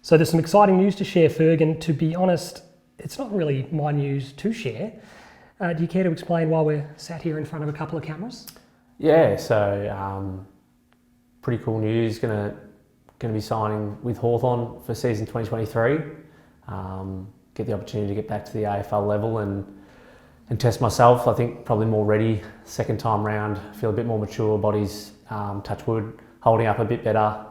So there's some exciting news to share, Ferg, and to be honest, it's not really my news to share. Do you care to explain why we're sat here in front of a couple of cameras? Yeah, so pretty cool news. Going to be signing with Hawthorn for season 2023. Get the opportunity to get back to the AFL level and test myself. I think probably more ready second time round. Feel a bit more mature. Body's touch wood, holding up a bit better.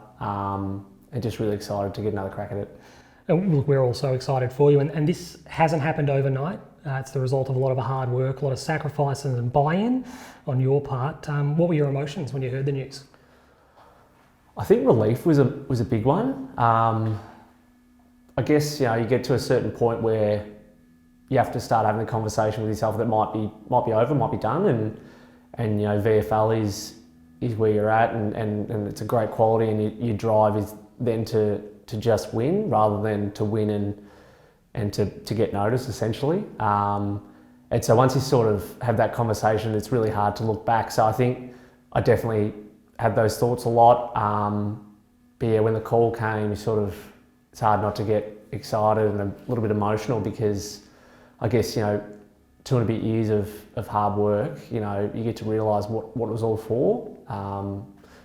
And just really excited to get another crack at it. And look, we're all so excited for you, and this hasn't happened overnight. It's the result of a lot of hard work, a lot of sacrifices and buy-in on your part. What were your emotions when you heard the news? I think relief was a big one. I guess you get to a certain point where you have to start having a conversation with yourself that might be over, might be done, and VFL is where you're at, and it's a great quality, and your drive is then to just win rather than to win and to get noticed, essentially. And so once you sort of have that conversation, it's really hard to look back. So I think I definitely had those thoughts a lot. But yeah, when the call came, it's hard not to get excited and a little bit emotional, because I guess, 2.5 years of hard work, you get to realise what it was all for.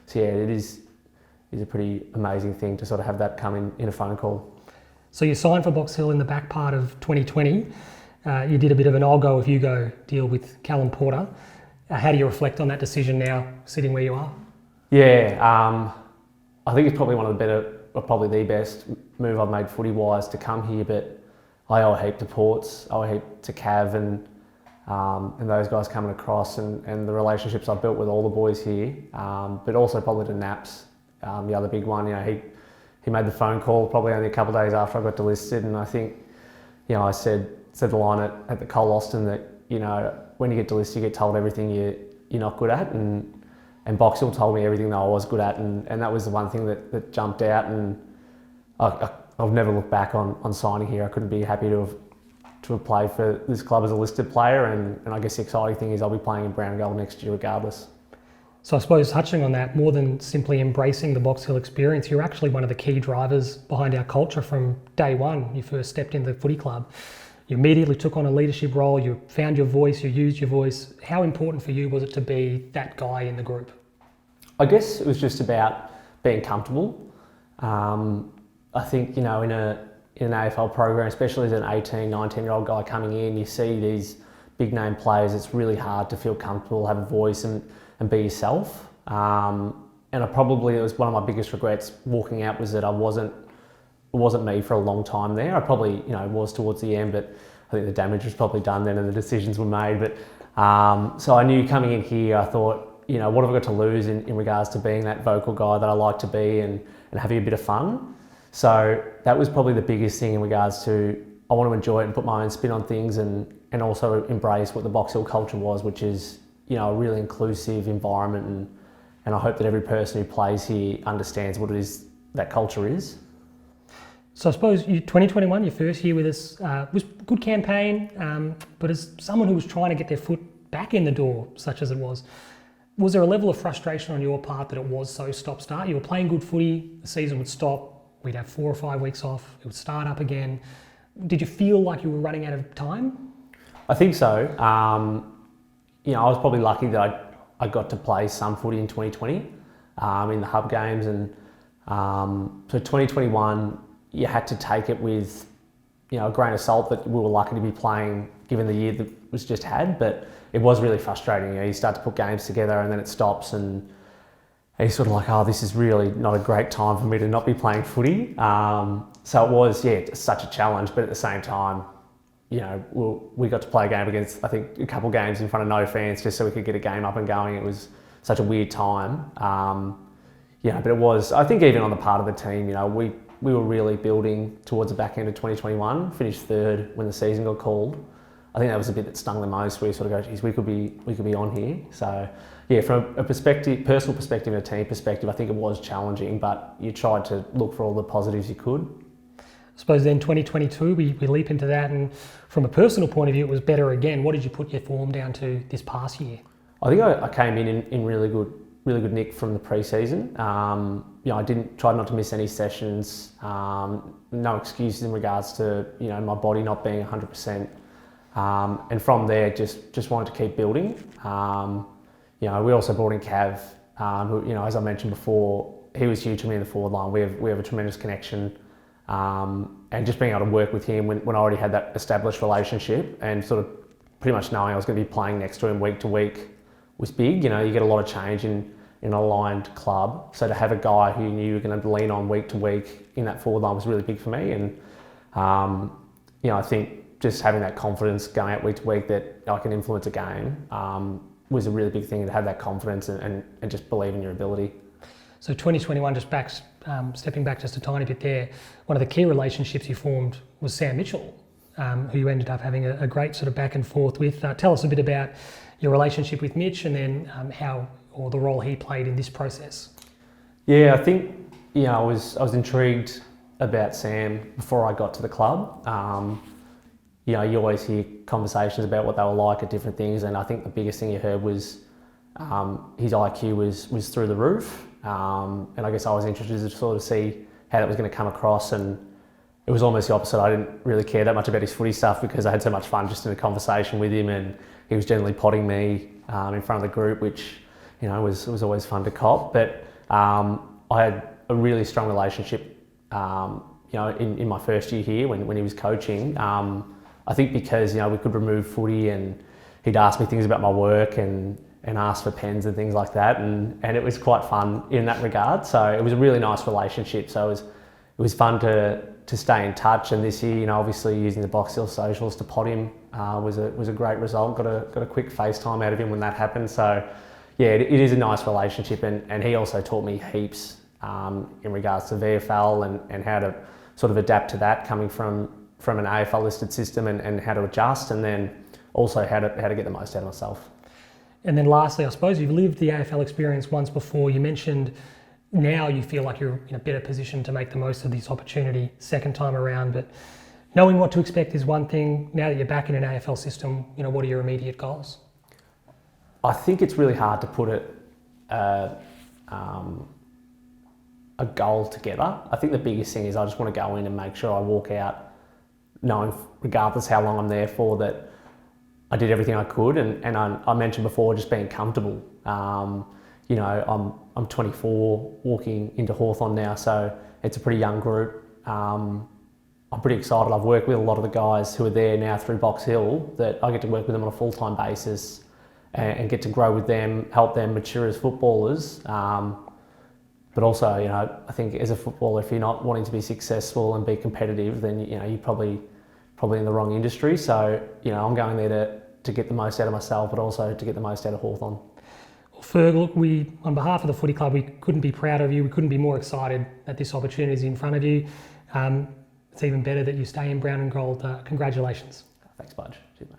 So yeah, it is a pretty amazing thing to sort of have that come in a phone call. So you signed for Box Hill in the back part of 2020. You did a bit of an I'll go if you go deal with Callum Porter. How do you reflect on that decision now, sitting where you are? Yeah, I think it's probably one of the better, or probably the best move I've made footy-wise to come here, but I owe a heap to Ports, I owe a heap to Cav and those guys coming across, and the relationships I've built with all the boys here, but also probably to Naps, the other big one. He made the phone call probably only a couple of days after I got delisted, and I think, I said the line at the Cole Austin that, when you get delisted, you get told everything you're not good at, and Box Hill told me everything that I was good at, and that was the one thing that jumped out, and I've never looked back on signing here. I couldn't be happy to have played for this club as a listed player, and I guess the exciting thing is I'll be playing in brown and gold next year regardless. So I suppose touching on that, more than simply embracing the Box Hill experience, you're actually one of the key drivers behind our culture from day one. You first stepped into the footy club. You immediately took on a leadership role, you found your voice, you used your voice. How important for you was it to be that guy in the group? I guess it was just about being comfortable. I think, in an AFL program, especially as an 18, 19-year-old guy coming in, you see these big name players, it's really hard to feel comfortable, have a voice and be yourself. And it was one of my biggest regrets walking out, was that it wasn't me for a long time there. I probably, was towards the end, but I think the damage was probably done then and the decisions were made. But so I knew coming in here, I thought, what have I got to lose in regards to being that vocal guy that I like to be and having a bit of fun. So that was probably the biggest thing in regards to, I want to enjoy it and put my own spin on things, and also embrace what the Box Hill culture was, which is, a really inclusive environment, and I hope that every person who plays here understands what it is that culture is. So I suppose 2021, your first year with us, was a good campaign, but as someone who was trying to get their foot back in the door, such as it was there a level of frustration on your part that it was so stop-start? You were playing good footy, the season would stop, we'd have 4 or 5 weeks off, it would start up again. Did you feel like you were running out of time? I think so. I was probably lucky that I got to play some footy in 2020 in the hub games, and so 2021 you had to take it with a grain of salt that we were lucky to be playing given the year that was just had, but it was really frustrating. You start to put games together and then it stops, and you're sort of like, oh, this is really not a great time for me to not be playing footy. So it was, such a challenge, but at the same time, we got to play a game against, I think, a couple of games in front of no fans just so we could get a game up and going. It was such a weird time. But it was, I think, even on the part of the team, we were really building towards the back end of 2021, finished third when the season got called. I think that was the bit that stung the most, where you sort of go, geez, we could be on here. So yeah, from a personal perspective and a team perspective, I think it was challenging, but you tried to look for all the positives you could. I suppose then 2022, we leap into that, and from a personal point of view, it was better again. What did you put your form down to this past year? I think I came in really good nick from the pre-season. I didn't try not to miss any sessions. No excuses in regards to my body not being 100%. And from there, just wanted to keep building. We also brought in Cav, who, as I mentioned before, he was huge to me in the forward line. We have a tremendous connection. And just being able to work with him when I already had that established relationship and sort of pretty much knowing I was going to be playing next to him week to week was big. You get a lot of change in an aligned club. So to have a guy who you knew you were going to lean on week to week in that forward line was really big for me. And, I think just having that confidence going out week to week that I can influence a game was a really big thing, to have that confidence and just believe in your ability. So 2021, stepping back just a tiny bit there, one of the key relationships you formed was Sam Mitchell, who you ended up having a great sort of back and forth with. Tell us a bit about your relationship with Mitch and then the role he played in this process. Yeah, I think I was intrigued about Sam before I got to the club. You always hear conversations about what they were like at different things, and I think the biggest thing you heard was his IQ was through the roof. And I guess I was interested to sort of see how that was going to come across, and it was almost the opposite. I didn't really care that much about his footy stuff because I had so much fun just in a conversation with him, and he was generally potting me in front of the group, which was always fun to cop. But I had a really strong relationship in my first year here when he was coaching. I think because we could remove footy and he'd ask me things about my work and ask for pens and things like that, and it was quite fun in that regard. So it was a really nice relationship. So it was fun to stay in touch. And this year, obviously using the Box Hill socials to pot him was a great result. Got a quick FaceTime out of him when that happened. So yeah, it is a nice relationship, and he also taught me heaps in regards to VFL and how to sort of adapt to that coming from an AFL listed system and how to adjust, and then also how to get the most out of myself. And then lastly, I suppose you've lived the AFL experience once before. You mentioned now you feel like you're in a better position to make the most of this opportunity second time around, but knowing what to expect is one thing. Now that you're back in an AFL system, what are your immediate goals? I think it's really hard to put a goal together. I think the biggest thing is I just want to go in and make sure I walk out knowing, regardless how long I'm there for, that I did everything I could, and I mentioned before just being comfortable. I'm 24, walking into Hawthorn now, so it's a pretty young group. I'm pretty excited. I've worked with a lot of the guys who are there now through Box Hill, that I get to work with them on a full-time basis and get to grow with them, help them mature as footballers. But also, I think as a footballer, if you're not wanting to be successful and be competitive, then you're probably in the wrong industry. So, I'm going there to get the most out of myself, but also to get the most out of Hawthorn. Well, Ferg, look, on behalf of the footy club, we couldn't be prouder of you. We couldn't be more excited that this opportunity is in front of you. It's even better that you stay in brown and gold. Congratulations. Thanks, Budge. Cheers, mate.